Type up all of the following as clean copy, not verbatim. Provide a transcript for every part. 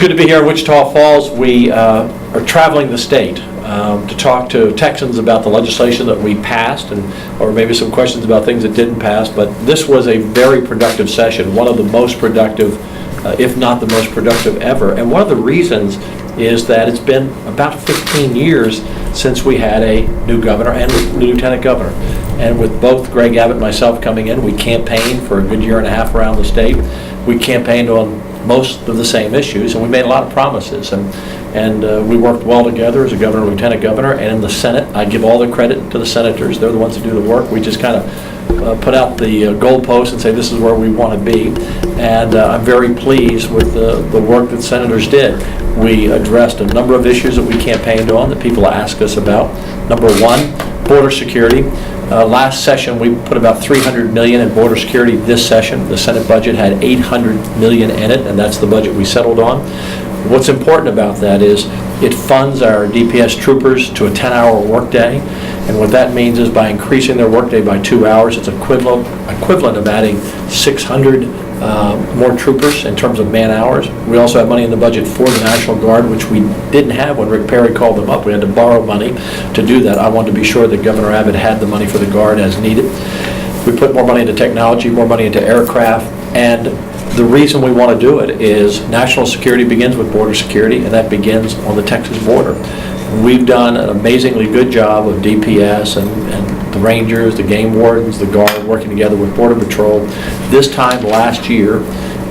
good to be here in Wichita Falls. We are traveling the state to talk to Texans about the legislation that we passed, or maybe some questions about things that didn't pass. But this was a very productive session, one of the most productive, if not the most productive ever. And one of the reasons is that it's been about 15 years since we had a new governor and a new lieutenant governor. And with both Greg Abbott and myself coming in, we campaigned for a good year and a half around the state. We campaigned on most of the same issues, and we made a lot of promises, and we worked well together as a governor and lieutenant governor. And in the Senate, I give all the credit to the senators. They're the ones that do the work. We just kind of put out the goalposts and say this is where we want to be, and I'm very pleased with the work that senators did. We addressed a number of issues that we campaigned on that people ask us about. Number one, border security. Last session we put about $300 million in border security. This session the Senate budget had $800 million in it, and that's the budget we settled on. What's important about that is it funds our DPS troopers to a 10-hour workday, and what that means is by increasing their workday by 2 hours, it's equivalent of adding 600 more troopers in terms of man hours. We also have money in the budget for the National Guard, which we didn't have when Rick Perry called them up. We had to borrow money to do that. I wanted to be sure that Governor Abbott had the money for the Guard as needed. We put more money into technology, more money into aircraft, and the reason we want to do it is national security begins with border security, and that begins on the Texas border. We've done an amazingly good job of DPS and the Rangers, the game wardens, the Guard working together with Border Patrol. This time last year,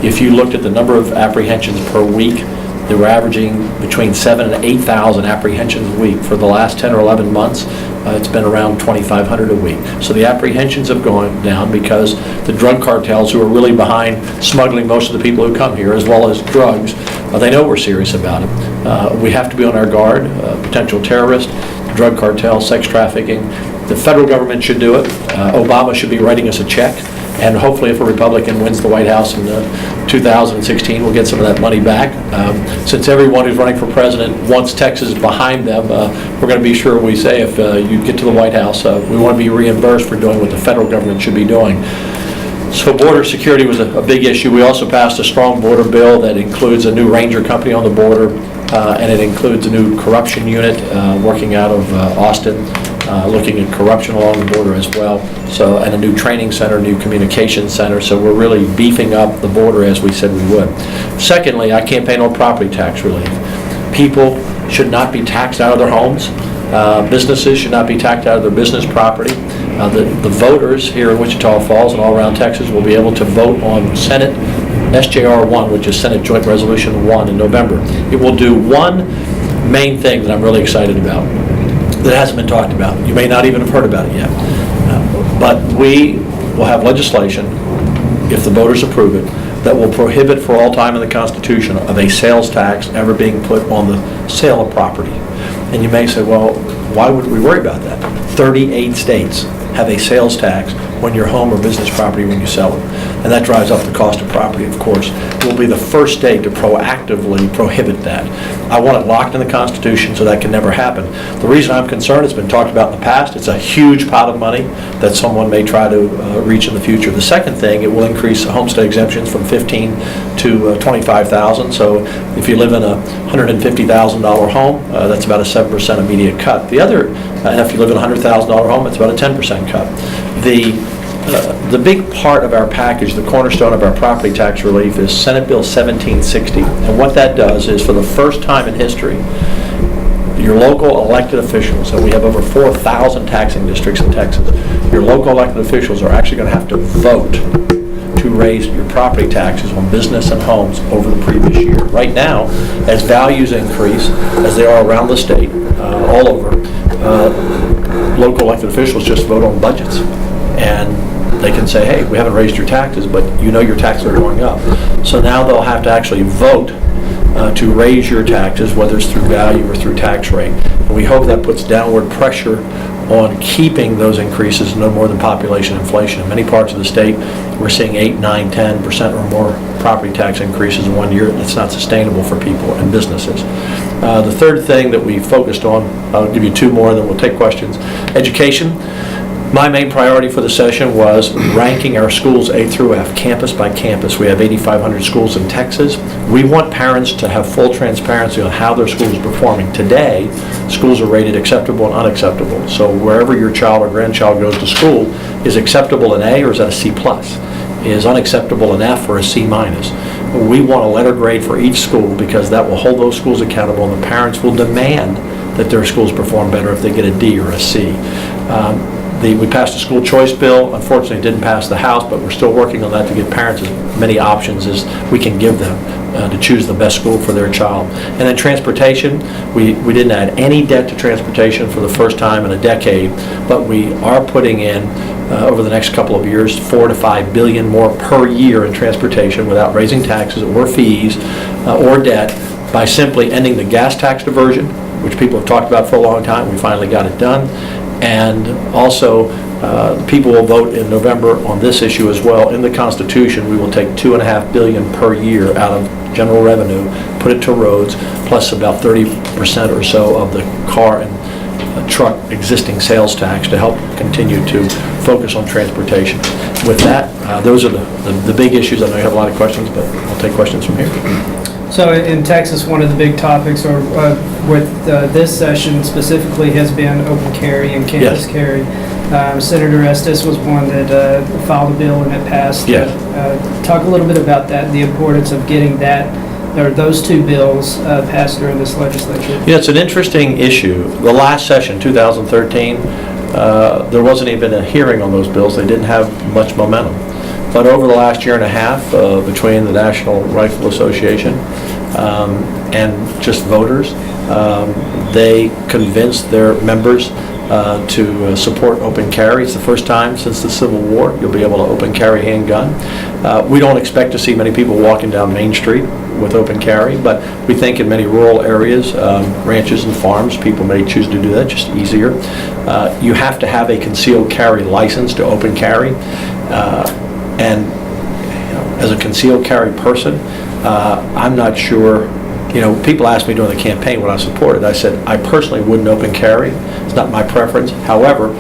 if you looked at the number of apprehensions per week, they were averaging between 7,000 and 8,000 apprehensions a week. For the last 10 or 11 months, it's been around 2,500 a week. So the apprehensions have gone down because the drug cartels, who are really behind smuggling most of the people who come here, as well as drugs, they know we're serious about it. We have to be on our guard. Potential terrorists, drug cartels, sex trafficking. The federal government should do it. Obama should be writing us a check. And hopefully if a Republican wins the White House in 2016, we'll get some of that money back. Since everyone who's running for president wants Texas behind them, we're going to be sure we say if you get to the White House, we want to be reimbursed for doing what the federal government should be doing. So border security was a big issue. We also passed a strong border bill that includes a new Ranger company on the border, and it includes a new corruption unit working out of Austin, looking at corruption along the border as well. So, and a new training center, new communication center. So we're really beefing up the border as we said we would. Secondly, I campaign on property tax relief. People should not be taxed out of their homes. Businesses should not be taxed out of their business property. The voters here in Wichita Falls and all around Texas will be able to vote on Senate SJR 1, which is Senate Joint Resolution 1 in November. It will do one main thing that I'm really excited about that hasn't been talked about. You may not even have heard about it yet. But we will have legislation, if the voters approve it, that will prohibit for all time in the Constitution of a sales tax ever being put on the sale of property. And you may say, well, why would we worry about that? 38 states have a sales tax when your home or business property when you sell it. And that drives up the cost of property, of course. We'll be the first state to proactively prohibit that. I want it locked in the Constitution so that can never happen. The reason I'm concerned, it's been talked about in the past, it's a huge pot of money that someone may try to reach in the future. The second thing, it will increase homestead exemptions from $15,000 to $25,000. So if you live in a $150,000 home, that's about a 7% immediate cut. The other, and if you live in a $100,000 home, it's about a 10% cut. The big part of our package, the cornerstone of our property tax relief, is Senate Bill 1760. And what that does is, for the first time in history, your local elected officials, and we have over 4,000 taxing districts in Texas, your local elected officials are actually going to have to vote to raise your property taxes on business and homes over the previous year. Right now, as values increase, as they are around the state, all over, local elected officials just vote on budgets. And they can say, hey, we haven't raised your taxes, but you know your taxes are going up. So now they'll have to actually vote to raise your taxes, whether it's through value or through tax rate. And we hope that puts downward pressure on keeping those increases no more than population inflation. In many parts of the state, we're seeing 8, 9, 10% or more property tax increases in 1 year. That's not sustainable for people and businesses. The third thing that we focused on, I'll give you two more, then we'll take questions. Education. My main priority for the session was ranking our schools A through F, campus by campus. We have 8,500 schools in Texas. We want parents to have full transparency on how their school is performing. Today, schools are rated acceptable and unacceptable. So wherever your child or grandchild goes to school, is acceptable an A or is that a C+? Is unacceptable an F or a C-? We want a letter grade for each school because that will hold those schools accountable, and the parents will demand that their schools perform better if they get a D or a C. We passed a school choice bill. Unfortunately, it didn't pass the House, but we're still working on that to give parents as many options as we can give them to choose the best school for their child. And then transportation, we didn't add any debt to transportation for the first time in a decade, but we are putting in over the next couple of years, $4 to $5 billion more per year in transportation without raising taxes or fees or debt by simply ending the gas tax diversion, which people have talked about for a long time. We finally got it done. And also, people will vote in November on this issue as well. In the Constitution, we will take $2.5 billion per year out of general revenue, put it to roads, plus about 30% or so of the car and truck existing sales tax to help continue to focus on transportation. With that, those are the big issues. I know you have a lot of questions, but I'll take questions from here. So in Texas, one of the big topics, or with this session specifically, has been open carry and campus carry. Senator Estes was one that filed a bill and it passed. Yes. Talk a little bit about that, the importance of getting that, or those two bills passed during this legislature. Yeah, it's an interesting issue. The last session, 2013, there wasn't even a hearing on those bills. They didn't have much momentum. But over the last year and a half, between the National Rifle Association and just voters, they convinced their members to support open carry. It's the first time since the Civil War you'll be able to open carry handgun. We don't expect to see many people walking down Main Street with open carry, but we think in many rural areas, ranches and farms, people may choose to do that just easier. You have to have a concealed carry license to open carry. And as a concealed carry person, I'm not sure. People asked me during the campaign what I supported. I said I personally wouldn't open carry. It's not my preference. However,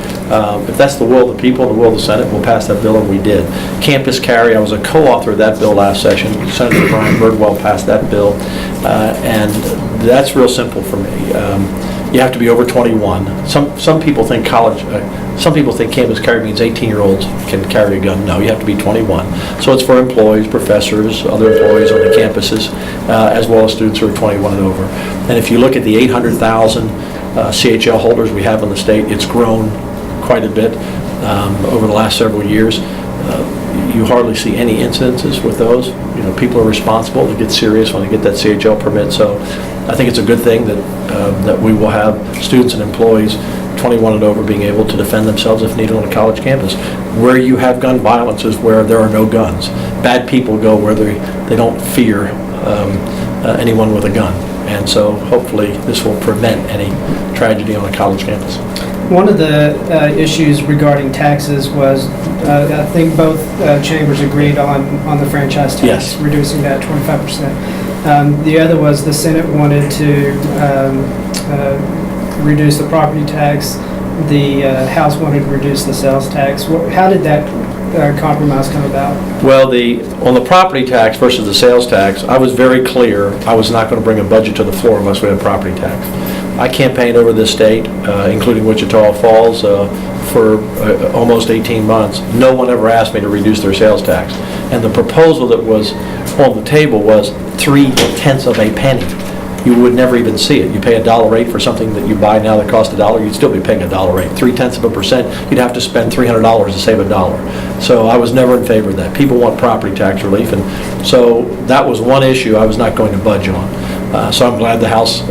if that's the will of the people, the will of the Senate, we'll pass that bill, and we did. Campus carry, I was a co-author of that bill last session. Senator Brian Birdwell passed that bill, and that's real simple for me. You have to be over 21. Some people think campus carry means 18-year-olds can carry a gun. No, you have to be 21. So it's for employees, professors, other employees on the campuses, as well as students who are 21 and over. And if you look at the 800,000 CHL holders we have in the state, it's grown quite a bit over the last several years. You hardly see any incidences with those. People are responsible. They get serious when they get that CHL permit. So I think it's a good thing that we will have students and employees 21 and over being able to defend themselves if needed on a college campus. Where you have gun violence is where there are no guns. Bad people go where they don't fear anyone with a gun. And so hopefully this will prevent any tragedy on a college campus. One of the issues regarding taxes was, I think both chambers agreed on the franchise tax, yes, reducing that 25%. The other was the Senate wanted to reduce the property tax. The House wanted to reduce the sales tax. How did that compromise come about? Well, on the property tax versus the sales tax, I was very clear I was not going to bring a budget to the floor unless we had property tax. I campaigned over this state, including Wichita Falls, for almost 18 months. No one ever asked me to reduce their sales tax. And the proposal that was on the table was 0.3 of a penny. You would never even see it. You pay $1 rate for something that you buy now that costs $1, you'd still be paying $1 rate. 0.3%, you'd have to spend $300 to save $1. So I was never in favor of that. People want property tax relief, and so that was one issue I was not going to budge on. So I'm glad the House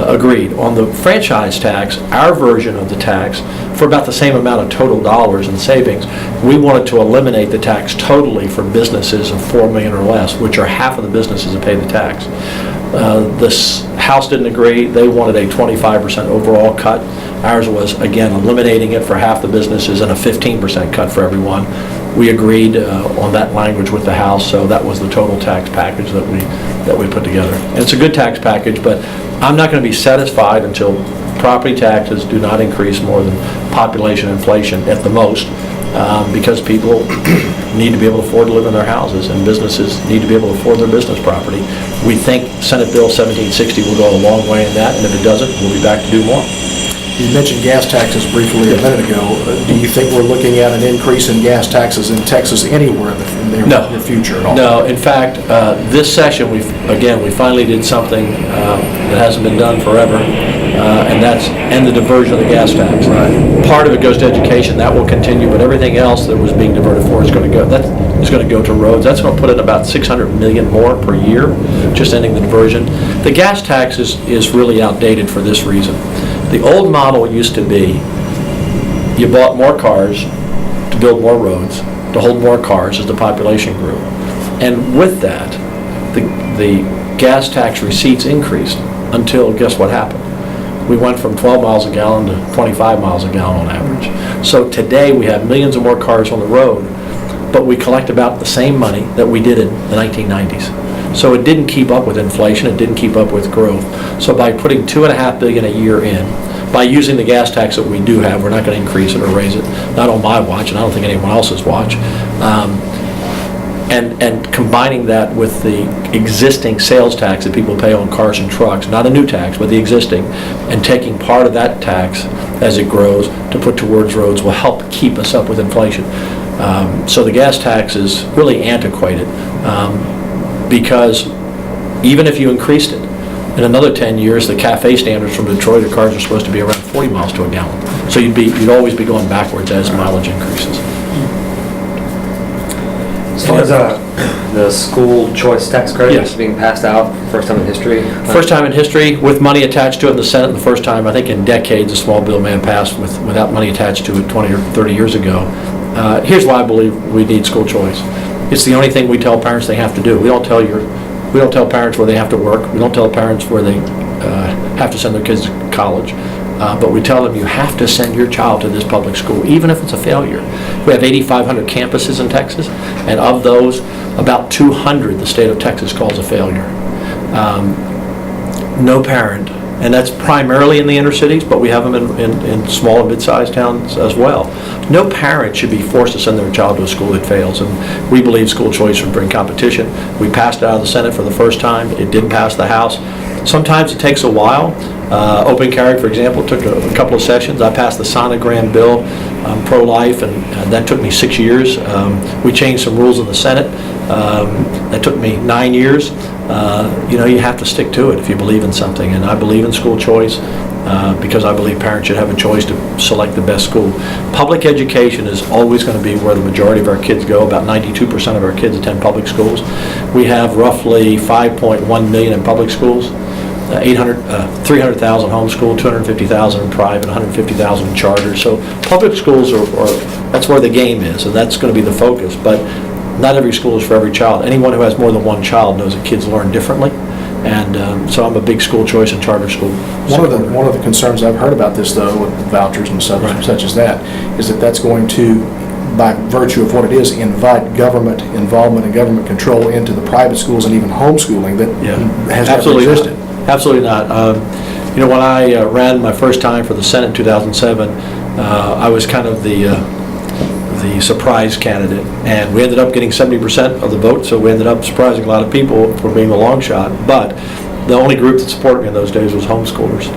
agreed. On the franchise tax, our version of the tax, for about the same amount of total dollars in savings, we wanted to eliminate the tax totally for businesses of $4 million or less, which are half of the businesses that pay the tax. This House didn't agree. They wanted a 25% overall cut. Ours was, again, eliminating it for half the businesses and a 15% cut for everyone. We agreed on that language with the House, so that was the total tax package that we put together. And it's a good tax package, but I'm not going to be satisfied until property taxes do not increase more than population inflation at the most, because people need to be able to afford to live in their houses, and businesses need to be able to afford their business property. We think Senate Bill 1760 will go a long way in that, and if it doesn't, we'll be back to do more. You mentioned gas taxes briefly a minute ago. Do you think we're looking at an increase in gas taxes in Texas anywhere in the near future at all? No, in fact, this session, we finally did something that hasn't been done forever, and that's end the diversion of the gas tax. Right. Part of it goes to education, that will continue, but everything else that was being diverted for is going to go to roads. That's going to put in about $600 million more per year, just ending the diversion. The gas tax is really outdated for this reason. The old model used to be, you bought more cars to build more roads, to hold more cars as the population grew. And with that, the gas tax receipts increased until, guess what happened? We went from 12 miles a gallon to 25 miles a gallon on average. So today we have millions of more cars on the road, but we collect about the same money that we did in the 1990s. So it didn't keep up with inflation, it didn't keep up with growth. So by putting $2.5 billion a year in, by using the gas tax that we do have, we're not going to increase it or raise it, not on my watch, and I don't think anyone else's watch, and combining that with the existing sales tax that people pay on cars and trucks, not a new tax, but the existing, and taking part of that tax as it grows to put towards roads will help keep us up with inflation. So the gas tax is really antiquated, because even if you increased it, in another 10 years, the CAFE standards from Detroit, the cars are supposed to be around 40 miles to a gallon. So you'd always be going backwards as mileage increases. As far as the school choice tax credit Yes. being passed out, first time in history? First time in history, with money attached to it in the Senate, the first time, I think, in decades, a small bill may have passed without money attached to it 20 or 30 years ago. Here's why I believe we need school choice. It's the only thing we tell parents they have to do. We don't tell parents where they have to work. We don't tell parents where they have to send their kids to college. But we tell them you have to send your child to this public school, even if it's a failure. We have 8,500 campuses in Texas, and of those, about 200 the state of Texas calls a failure. No parent, and that's primarily in the inner cities, but we have them in small and mid-sized towns as well. No parent should be forced to send their child to a school that fails, and we believe school choice would bring competition. We passed it out of the Senate for the first time. It didn't pass the House. Sometimes it takes a while. Open carry, for example, took a couple of sessions. I passed the sonogram bill, pro-life, and that took me 6 years. We changed some rules in the Senate. That took me 9 years. You have to stick to it if you believe in something, and I believe in school choice because I believe parents should have a choice to select the best school. Public education is always going to be where the majority of our kids go. About 92% of our kids attend public schools. We have roughly 5.1 million in public schools. 300,000 homeschool, 250,000 in private, 150,000 in charter. So public schools that's where the game is, and that's going to be the focus. But not every school is for every child. Anyone who has more than one child knows that kids learn differently, and so I'm a big school choice and charter school supporter. One of the concerns I've heard about this, though, with vouchers and such as that, is that that's going to, by virtue of what it is, invite government involvement and government control into the private schools and even homeschooling that has never existed. Absolutely not. When I ran my first time for the Senate in 2007, I was kind of the surprise candidate, and we ended up getting 70% of the vote, so we ended up surprising a lot of people for being the long shot. But the only group that supported me in those days was homeschoolers,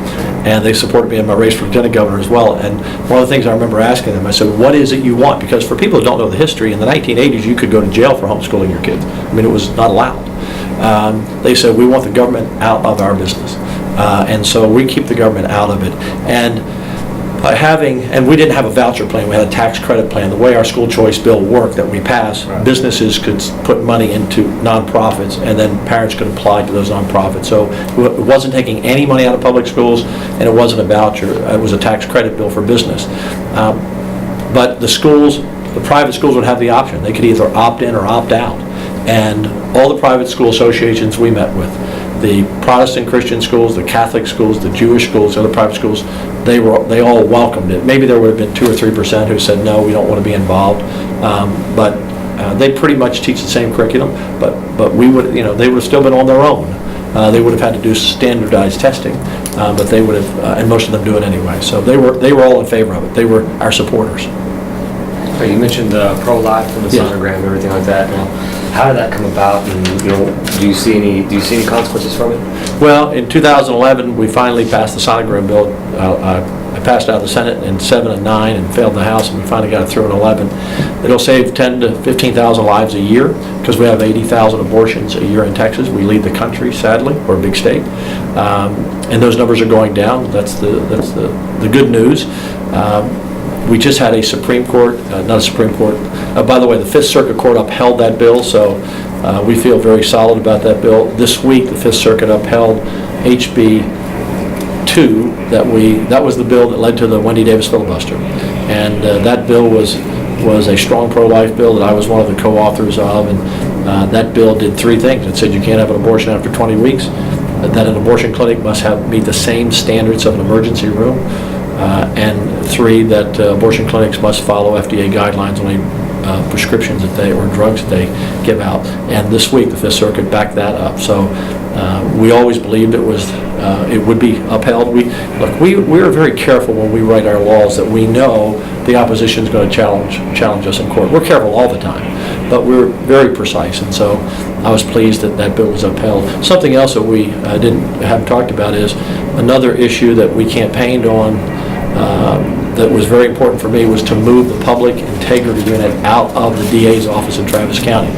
and they supported me in my race for lieutenant governor as well. And one of the things I remember asking them, I said, what is it you want? Because for people who don't know the history, in the 1980s you could go to jail for homeschooling your kids. I mean, it was not allowed. They said, we want the government out of our business. And so we keep the government out of it. And by and we didn't have a voucher plan, we had a tax credit plan. The way our school choice bill worked that we passed, businesses could put money into nonprofits, and then parents could apply to those nonprofits. So it wasn't taking any money out of public schools, and it wasn't a voucher. It was a tax credit bill for business. But the private schools would have the option. They could either opt in or opt out. And all the private school associations we met with, the Protestant Christian schools, the Catholic schools, the Jewish schools, the other private schools, they all welcomed it. Maybe there would have been 2 or 3% who said, no, we don't want to be involved. But they pretty much teach the same curriculum, but they would have still been on their own. they would have had to do standardized testing, but they would have, and most of them do it anyway. So they were all in favor of it. They were our supporters. You mentioned pro-life and the Yes. sonogram and everything like that. Now, how did that come about, and do you see any consequences from it? Well, in 2011, we finally passed the sonogram bill. I passed out of the Senate in 7 and 9 and failed the House, and we finally got it through in 11. It'll save 10 to 15,000 lives a year because we have 80,000 abortions a year in Texas. We lead the country, sadly. We're a big state, and those numbers are going down. That's the good news. We just had a Supreme Court, not a Supreme Court, by the way, the Fifth Circuit Court upheld that bill, so we feel very solid about that bill. This week, the Fifth Circuit upheld HB 2, that was the bill that led to the Wendy Davis filibuster. And that bill was a strong pro-life bill that I was one of the co-authors of, and that bill did 3 things. It said you can't have an abortion after 20 weeks, that an abortion clinic must meet the same standards of an emergency room, and 3, that abortion clinics must follow FDA guidelines on any prescriptions or drugs that they give out. And this week, the Fifth Circuit backed that up. So we always believed it would be upheld. We are very careful when we write our laws that we know the opposition is going to challenge us in court. We're careful all the time, but we're very precise. And so I was pleased that that bill was upheld. Something else that we haven't talked about is another issue that we campaigned on that was very important for me was to move the public integrity unit out of the DA's office in Travis County.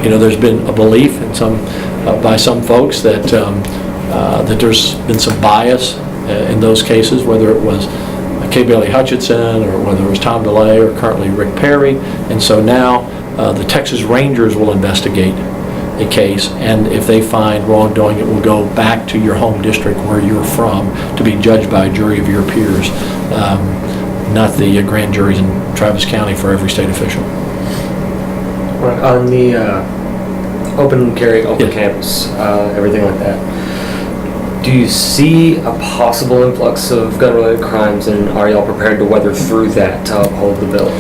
There's been a belief by some folks that there's been some bias in those cases, whether it was Kay Bailey Hutchinson or whether it was Tom DeLay or currently Rick Perry. And so now the Texas Rangers will investigate a case, and if they find wrongdoing, it will go back to your home district where you're from to be judged by a jury of your peers, not the grand juries in Travis County for every state official. Right, on the open carry, open Yes. campus, everything like that, do you see a possible influx of gun-related crimes, and are y'all prepared to weather through that to uphold the bill?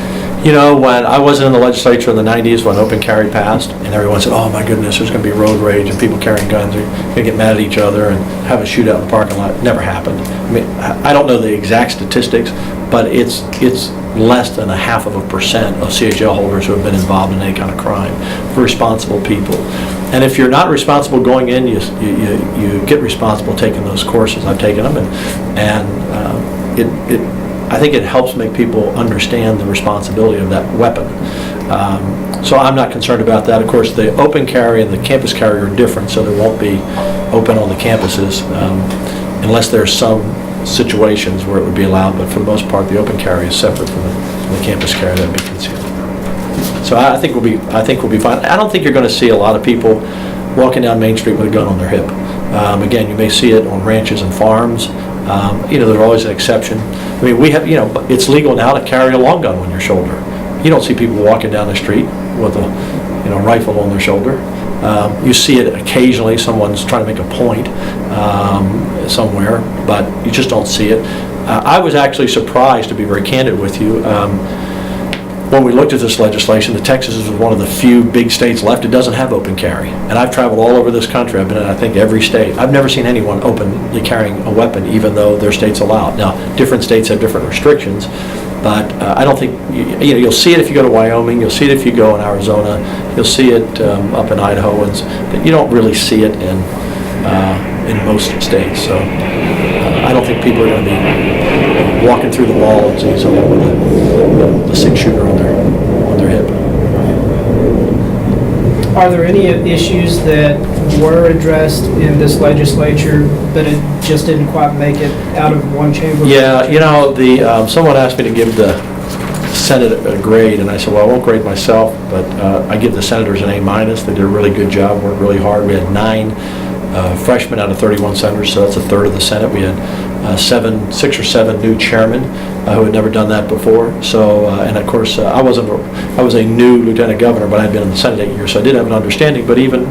When I wasn't in the legislature in the 90s when open carry passed, and everyone said, oh my goodness, there's going to be road rage and people carrying guns are going to get mad at each other and have a shootout in the parking lot. It never happened. I mean, I don't know the exact statistics, but it's less than 0.5% of CHL holders who have been involved in any kind of crime. For responsible people. And if you're not responsible going in, you get responsible taking those courses. I've taken them, and I think it helps make people understand the responsibility of that weapon. So I'm not concerned about that. Of course, the open carry and the campus carry are different, so there won't be open on the campuses unless there's some situations where it would be allowed. But for the most part, the open carry is separate from the campus carry that would be concealed. So I think we'll be fine. I don't think you're going to see a lot of people walking down Main Street with a gun on their hip. Again, you may see it on ranches and farms. There's always an exception. I mean, we have, it's legal now to carry a long gun on your shoulder. You don't see people walking down the street with a rifle on their shoulder. You see it occasionally, someone's trying to make a point somewhere, but you just don't see it. I was actually surprised, to be very candid with you, when we looked at this legislation, that Texas is one of the few big states left that doesn't have open carry. And I've traveled all over this country. I've been in, I think, every state. I've never seen anyone openly carrying a weapon, even though their states allow it. Now, different states have different restrictions, but I don't think, you'll see it if you go to Wyoming, you'll see it if you go in Arizona, you'll see it up in Idaho, but you don't really see it in most states. So I don't think people are going to be walking through the wall and seeing someone with a 6-shooter on their hip. Are there any issues that were addressed in this legislature, but it just didn't quite make it out of one chamber? Yeah, someone asked me to give the Senate a grade, and I said, well, I won't grade myself, but I give the senators an A-. They did a really good job, worked really hard. We had 9 freshmen out of 31 senators, so that's a third of the Senate. We had 6 or 7 new chairmen who had never done that before. So, and of course, I was a new lieutenant governor, but I'd been in the Senate 8 years, so I did have an understanding. But even,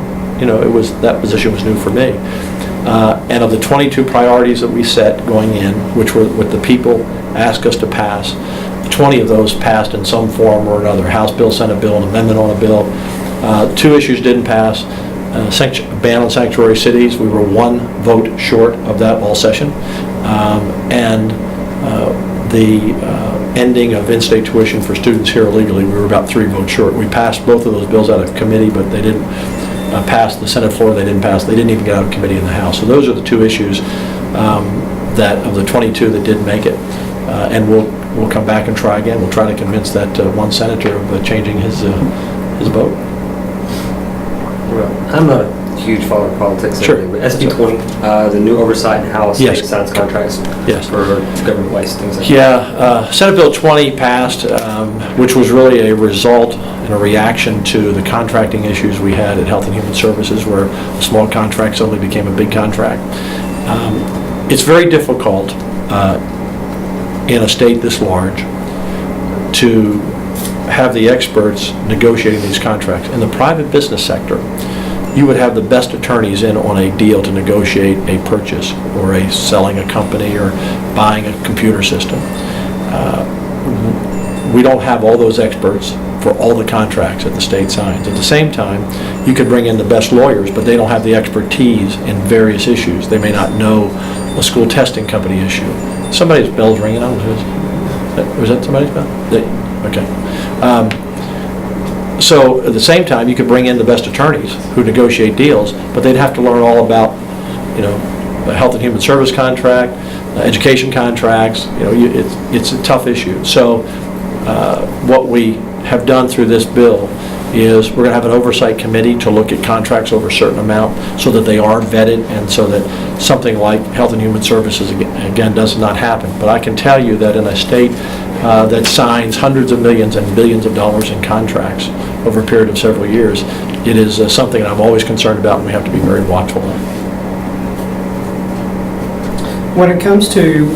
that position was new for me. And of the 22 priorities that we set going in, which were what the people asked us to pass, 20 of those passed in some form or another. House bill, Senate bill, an amendment on a bill. 2 issues didn't pass. ban on sanctuary cities. We were one vote short of that all session. And the ending of in-state tuition for students here illegally, we were about 3 votes short. We passed both of those bills out of committee, but they didn't pass the Senate floor. They didn't even get out of committee in the House. So those are the 2 issues that of the 22 that didn't make it. And we'll come back and try again. We'll try to convince that one senator of changing his vote. I'm not a huge follower of politics. Sure. Anyway, but SB 20, the new oversight and how Yes. state signs contracts Yes. for government waste, things like that. Yeah, Senate Bill 20 passed, which was really a result and a reaction to the contracting issues we had at Health and Human Services, where a small contract suddenly became a big contract. It's very difficult in a state this large to have the experts negotiating these contracts. In the private business sector, you would have the best attorneys in on a deal to negotiate a purchase or a selling a company or buying a computer system. We don't have all those experts for all the contracts that the state signs. At the same time, you could bring in the best lawyers, but they don't have the expertise in various issues. They may not know a school testing company issue. Somebody's bell's ringing. I don't know who's. Was that somebody's bell? Okay. So at the same time, you could bring in the best attorneys who negotiate deals, but they'd have to learn all about, the health and human service contract, education contracts. It's a tough issue. So what we have done through this bill is we're going to have an oversight committee to look at contracts over a certain amount so that they are vetted and so that something like health and human services again does not happen. But I can tell you that in a state that signs hundreds of millions and billions of dollars in contracts over a period of several years, it is something that I'm always concerned about and we have to be very watchful of. When it comes to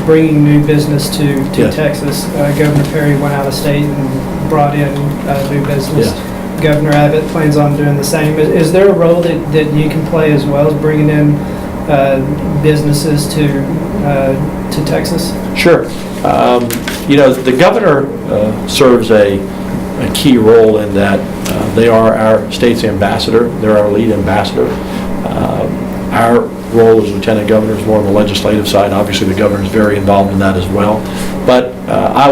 bringing new business to Yes. Texas, Governor Perry went out of state and brought in new business. Yeah. Governor Abbott plans on doing the same. Is there a role that you can play as well as bringing in businesses to Texas? Sure. The governor serves a key role in that they are our state's ambassador. They're our lead ambassador. Our role as lieutenant governor is more on the legislative side. Obviously, the governor is very involved in that as well. But I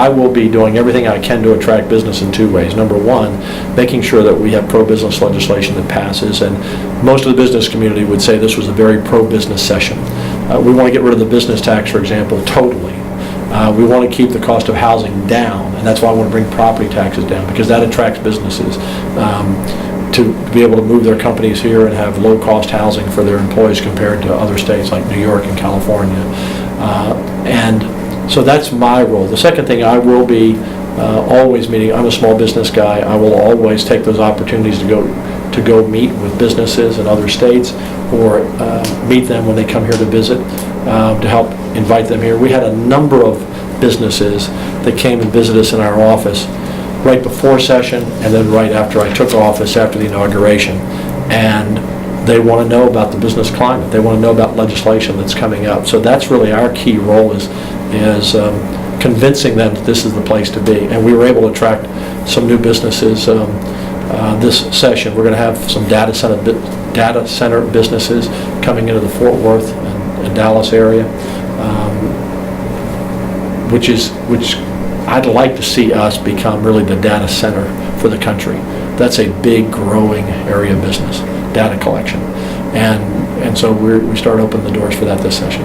will be doing everything I can to attract business in 2 ways. Number one, making sure that we have pro-business legislation that passes, and most of the business community would say this was a very pro-business session. We want to get rid of the business tax, for example, totally. We want to keep the cost of housing down, and that's why I want to bring property taxes down, because that attracts businesses to be able to move their companies here and have low-cost housing for their employees compared to other states like New York and California. And so that's my role. The second thing, I will be always meeting. I'm a small business guy. I will always take those opportunities to go meet with businesses in other states or meet them when they come here to visit to help invite them here. We had a number of businesses that came and visited us in our office right before session and then right after I took office after the inauguration. And they want to know about the business climate. They want to know about legislation that's coming up. So that's really our key role is convincing them that this is the place to be. And we were able to attract some new businesses this session. We're going to have some data center businesses coming into the Fort Worth and Dallas area, which I'd like to see us become really the data center for the country. That's a big growing area of business, data collection. And so we start opening the doors for that this session.